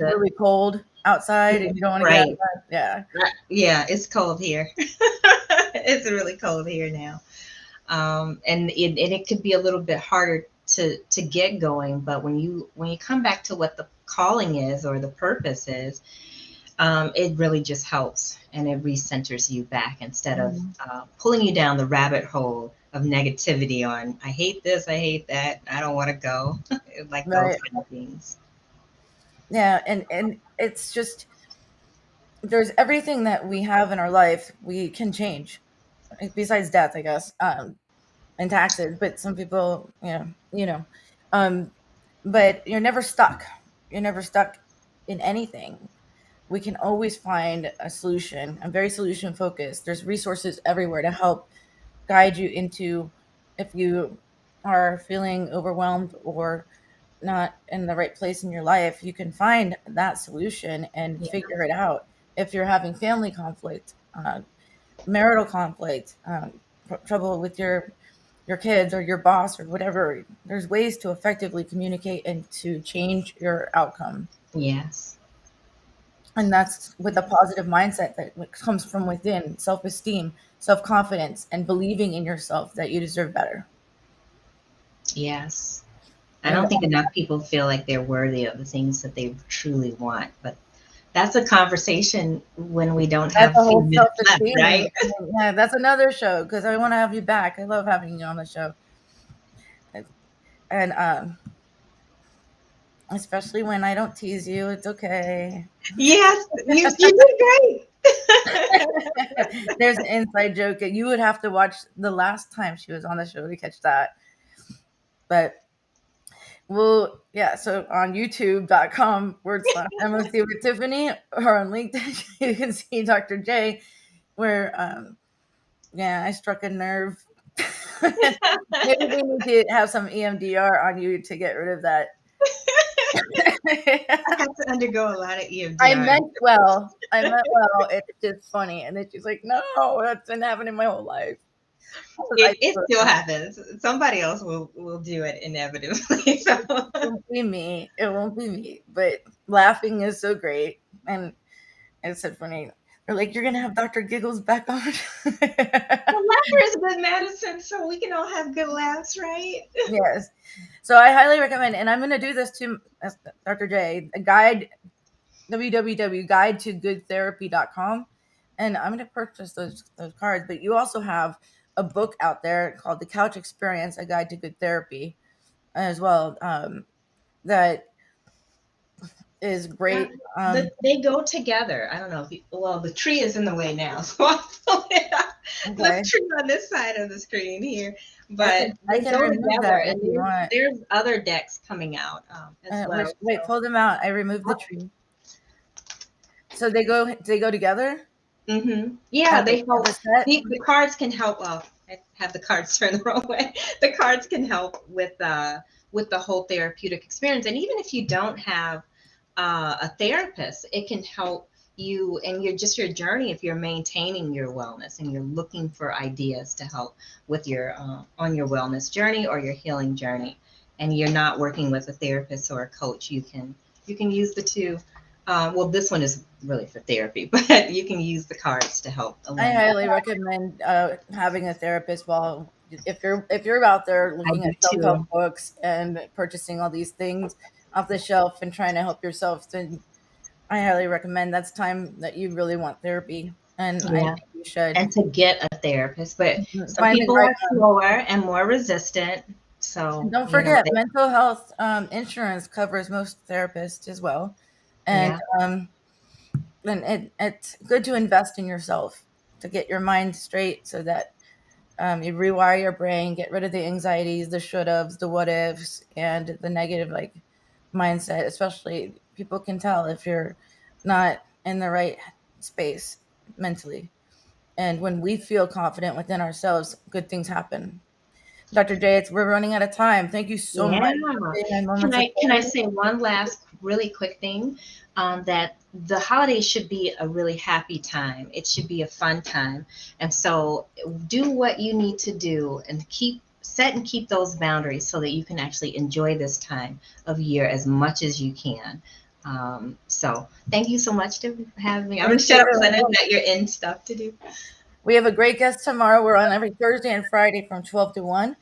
really cold outside and you don't want to get out of bed. Yeah, it's cold here. It's really cold here now. And it could be a little bit harder to get going, but when you come back to what the calling is or the purpose is, it really just helps, and it recenters you back instead of pulling you down the rabbit hole of negativity on, I hate this, I hate that, I don't want to go. Like those kind of things. Yeah, and it's just, there's everything that we have in our life we can change, besides death, I guess, and taxes. But some people, but you're never stuck. You're never stuck in anything. We can always find a solution. I'm very solution focused. There's resources everywhere to help guide you into, if you are feeling overwhelmed or not in the right place in your life, you can find that solution and figure it out. If you're having family conflict, marital conflict, trouble with your kids or your boss or whatever, there's ways to effectively communicate and to change your outcome. Yes. And that's with a positive mindset that comes from within: self-esteem, self-confidence, and believing in yourself that you deserve better. Yes. I don't think enough people feel like they're worthy of the things that they truly want, but that's a conversation when we don't have a few minutes left, right? Yeah, that's another show, because I want to have you back. I love having you on the show. And especially when I don't tease you, it's okay. Yes, you did great. There's an inside joke. You would have to watch the last time she was on the show to catch that. But well, yeah, so on youtube.com/MOC with Tiffany, or on LinkedIn, you can see Dr. J, where, I struck a nerve. Maybe we need to have some EMDR on you to get rid of that. I have to undergo a lot of EMDR. I meant well. It's just funny. And then she's like, no, that's been happening my whole life. It still happens. Somebody else will do it inevitably. So. It won't be me. But laughing is so great. And it's so funny. They're like, you're going to have Dr. Giggles back on? Well, laughter is good medicine, so we can all have good laughs, right? Yes. So I highly recommend, and I'm going to do this too, Dr. J, a guide, www.guidetogoodtherapy.com. And I'm going to purchase those cards. But you also have a book out there called The Couch Experience, A Guide to Good Therapy as well. That is great. They go together. I don't know if the tree is in the way now, so I'll pull it up. Okay. The tree on this side of the screen here, but I can remove together, that if you want. There's other decks coming out as well. Wait, pull them out. I removed the tree. So they go together? Mm-hmm. Yeah, they help. The cards can help. Well, I have the cards turned the wrong way. The cards can help with the whole therapeutic experience, and even if you don't have a therapist, it can help you in your journey if you're maintaining your wellness and you're looking for ideas to help with your on your wellness journey or your healing journey, and you're not working with a therapist or a coach. You can use the two. Well, this one is really for therapy, but you can use the cards to help. I highly recommend having a therapist if you're out there looking at self-help books and purchasing all these things off the shelf and trying to help yourself. Then I highly recommend that's time that you really want therapy. and I Yeah. think you should. And to get a therapist, but some Find the people right are slower and more resistant. So And don't you know, forget, they- mental health insurance covers most therapists as well, and it's good to invest in yourself to get your mind straight, so that you rewire your brain, get rid of the anxieties, the should-haves, the what-ifs, and the negative mindset. Especially, people can tell if you're not in the right space mentally. And when we feel confident within ourselves, good things happen. Dr. J, we're running out of time. Thank you so much for being on Moments of Can I Clarity. say one last really quick thing? That the holidays should be a really happy time. It should be a fun time. And so do what you need to do and keep those boundaries so that you can actually enjoy this time of year as much as you can. So thank you so much for having me. I'm going to shut up because I know that you're in stuff to do. We have a great guest tomorrow. We're on every Thursday and Friday from 12 to 1.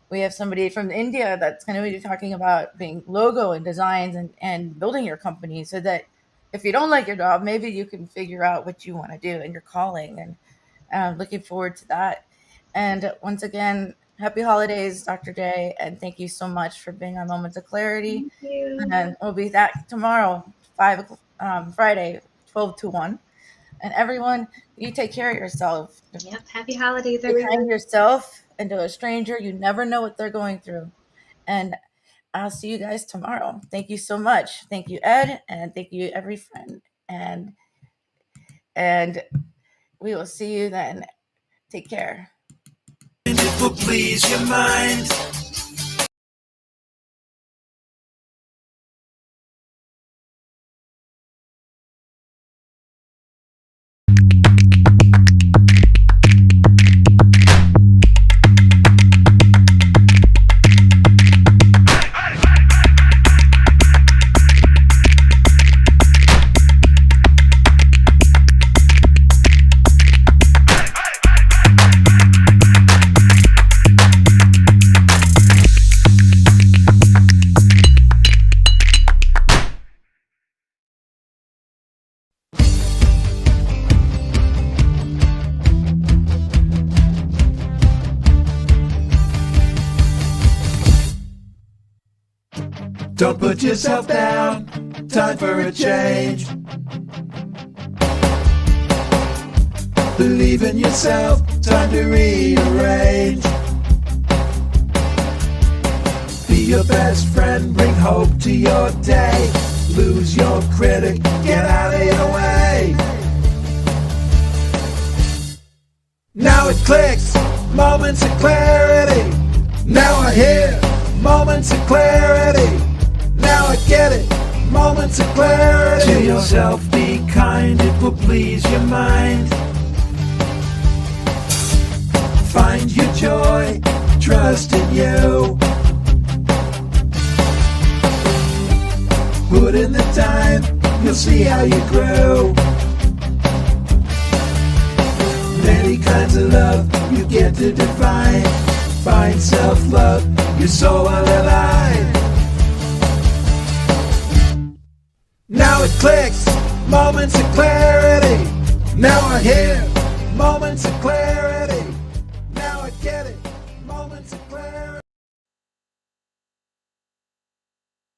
We have somebody from India that's going to be talking about being logo and designs and building your company, so that if you don't like your job, maybe you can figure out what you want to do and your calling. And looking forward to that. And once again, happy holidays, Dr. J. And thank you so much for being on Moments of Clarity. Thank you. And we'll be back tomorrow, Friday, 12 to 1. And everyone, you take care of yourself. Yep. Happy holidays, Be everyone. kind to yourself and to a stranger. You never know what they're going through. And I'll see you guys tomorrow. Thank you so much. Thank you, Ed, and thank you, every friend. And we will see you then. Take care. It will please your mind. Don't put yourself down, time for a change. Believe in yourself, time to rearrange. Be your best friend, bring hope to your day. Lose your critic, get out of your way. Now it clicks, moments of clarity. Now I hear moments of clarity. Now I get it, moments of clarity. To yourself be kind, it will please your mind. Find your joy, trust in you. Put in the time, you'll see how you grow. Many kinds of love you get to define. Find self-love, your soul will align. Now it clicks, moments of clarity. Now I hear moments of clarity.